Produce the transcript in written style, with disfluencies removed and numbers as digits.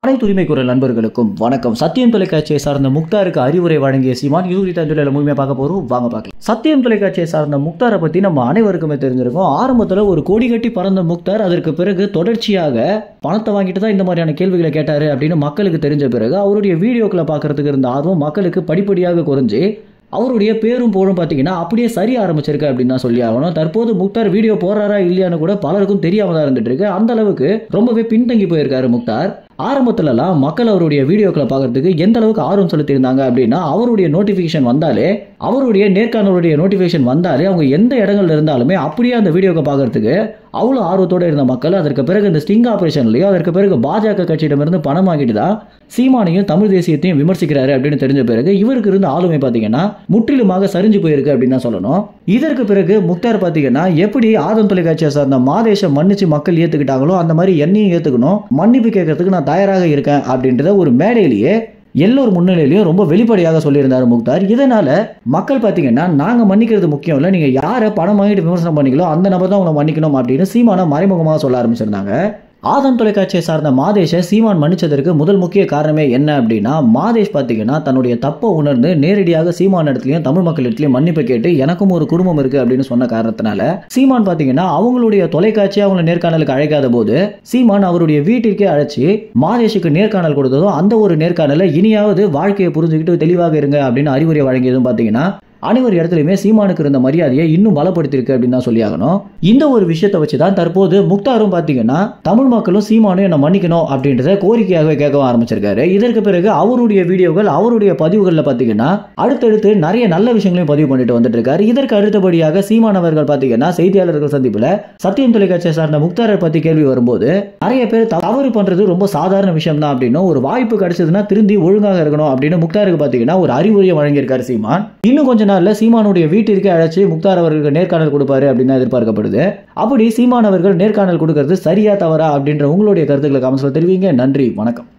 அனைத்து உரிமை குரல் நண்பர்களுக்கும் வணக்கம். சத்தியம் தொலைக்காட்சியை சார்ந்த முக்தாருக்கு அறிவுரை வழங்கிய சீமான் இது குறித்த அஞ்சலில் முழுமையாக பார்க்க போகிறோம். வாங்க பார்க்கலாம். சத்தியம் தொலைக்காட்சியை சார்ந்த முக்தாரை பற்றி நம்ம அனைவருக்குமே தெரிஞ்சிருக்கும். ஆரம்பத்தில் ஒரு கோடி கட்டி பறந்த முக்தார் அதற்கு பிறகு தொடர்ச்சியாக பணத்தை வாங்கிட்டு தான் இந்த மாதிரியான கேள்விகளை கேட்டார் அப்படின்னு மக்களுக்கு தெரிஞ்ச பிறகு அவருடைய வீடியோக்களை பார்க்கறதுக்கு இருந்த ஆர்வம் மக்களுக்கு படிப்படியாக குறைஞ்சி அவருடைய பேரும் போலும் பார்த்தீங்கன்னா அப்படியே சரி ஆரம்பிச்சிருக்கு அப்படின்னு தான் சொல்லி ஆகணும். தற்போது முக்தார் வீடியோ போடுறாரா இல்லையான்னு கூட பலருக்கும் தெரியாம தான் இருந்துட்டு இருக்கு. அந்த அளவுக்கு ரொம்பவே பின்தங்கி போயிருக்காரு முக்தார். ஆரம்பத்துலலாம் மக்கள் அவருடைய வீடியோக்களை பார்க்கறதுக்கு எந்த அளவுக்கு ஆர்வம் செலுத்தியிருந்தாங்க அப்படின்னா அவருடைய நோட்டிஃபிகேஷன் வந்தாலே அவருடைய நேர்காணலுடைய நோட்டிஃபிகேஷன் வந்தாலே அவங்க எந்த இடங்கள்ல இருந்தாலுமே அப்படியே அந்த வீடியோவை பார்க்கறதுக்கு அவ்வளோ ஆர்வத்தோடு இருந்த மக்கள் அதற்கு பிறகு இந்த ஸ்டிங் ஆபரேஷன்லையும் அதற்கு பிறகு பாஜக கட்சியிடமிருந்து பணம் வாங்கிட்டு தான் சீமானையும் தமிழ் தேசியத்தையும் விமர்சிக்கிறாரு அப்படின்னு தெரிஞ்ச பிறகு இவருக்கு இருந்த ஆளுமை பார்த்தீங்கன்னா முற்றிலுமாக சரிஞ்சு போயிருக்கு அப்படின்னு தான் சொல்லணும். இதற்கு பிறகு முக்தார் பார்த்தீங்கன்னா எப்படி ஆதம் தொலைக்காட்சியை சார்ந்த மாதேஷை மன்னிச்சு மக்கள் ஏற்றுக்கிட்டாங்களோ அந்த மாதிரி என்னையும் ஏற்றுக்கணும், மன்னிப்பு கேட்கறதுக்கு நான் தயாராக இருக்கேன் அப்படின்றத ஒரு மேடையிலேயே எல்லோர் முன்னிலையிலையும் ரொம்ப வெளிப்படையாக சொல்லியிருந்தார் முக்தார். இதனால மக்கள் பார்த்தீங்கன்னா நாங்கள் மன்னிக்கிறது முக்கியம் இல்லை, நீங்கள் யாரை பணம் வாங்கிட்டு விமர்சனம் பண்ணிக்கலோ அந்த நபர் தான் உங்களை மன்னிக்கணும் அப்படின்னு சீமானை மறைமுகமாக சொல்ல ஆரம்பிச்சிருந்தாங்க. ஆதம் தொலைக்காட்சியை சார்ந்த மாதேஷை சீமான் மன்னிச்சதற்கு முதல் முக்கிய காரணமே என்ன அப்படின்னா மாதேஷ் பார்த்தீங்கன்னா தன்னுடைய தப்பை உணர்ந்து நேரடியாக சீமான் இடத்துலையும் தமிழ் மக்கள் இடத்துலையும் மன்னிப்பு கேட்டு எனக்கும் ஒரு குடும்பம் இருக்கு அப்படின்னு சொன்ன காரணத்தினால சீமான் பார்த்தீங்கன்னா அவங்களுடைய தொலைக்காட்சி அவங்களை நேர்காணலுக்கு அழைக்காத போது சீமான் அவருடைய வீட்டிற்கே அழைச்சி மாதேஷுக்கு நேர்காணல் கொடுத்ததும் அந்த ஒரு நேர்காணல இனியாவது வாழ்க்கையை புரிஞ்சுக்கிட்டு தெளிவாக இருங்க அப்படின்னு அறிவுரை வழங்கியதும் பார்த்தீங்கன்னா அனைவர் இடத்துலையுமே சீமானுக்கு இருந்த மரியாதையை இன்னும் பலப்படுத்திருக்கு அப்படின்னு தான் சொல்லி ஆகணும். இந்த ஒரு விஷயத்தை வச்சு தான் தற்போது முக்தாரும் பார்த்தீங்கன்னா தமிழ் மக்களும் சீமானும் என்னை மன்னிக்கணும் அப்படின்றத கோரிக்கையாகவே கேட்க ஆரம்பிச்சிருக்காரு. இதற்கு பிறகு அவருடைய வீடியோக்கள் அவருடைய பதிவுகளில் பார்த்தீங்கன்னா அடுத்தடுத்து நிறைய நல்ல விஷயங்களையும் பதிவு பண்ணிட்டு வந்துட்டு இருக்காரு. இதற்கு அடுத்தபடியாக சீமான் அவர்கள் பார்த்தீங்கன்னா செய்தியாளர்கள் சந்திப்பில் சத்தியம் தொலைக்காட்சியை சார்ந்த முக்தாரை பற்றி கேள்வி வரும்போது நிறைய பேர் தவறு பண்றது ரொம்ப சாதாரண விஷயம் தான் அப்படின்னு ஒரு வாய்ப்பு கிடைச்சதுன்னா திருந்தி ஒழுங்காக இருக்கணும் அப்படின்னு முக்தாருக்கு பார்த்தீங்கன்னா ஒரு அறிவுரையை வழங்கியிருக்காரு சீமான். இன்னும் கொஞ்ச சீமானுடைய வீட்டிற்கு அழைச்சி முக்தார் அவர்களுக்கு நேர்காணல் கொடுப்பாரு அப்படின்னு எதிர்பார்க்கப்படுது. அப்படி சீமான் அவர்கள் நேர்காணல் கொடுக்கிறது சரியா தவறா அப்படின்ற உங்களுடைய கருத்துக்களை கமெண்ட்ஸ்ல தெரிவிங்க. நன்றி, வணக்கம்.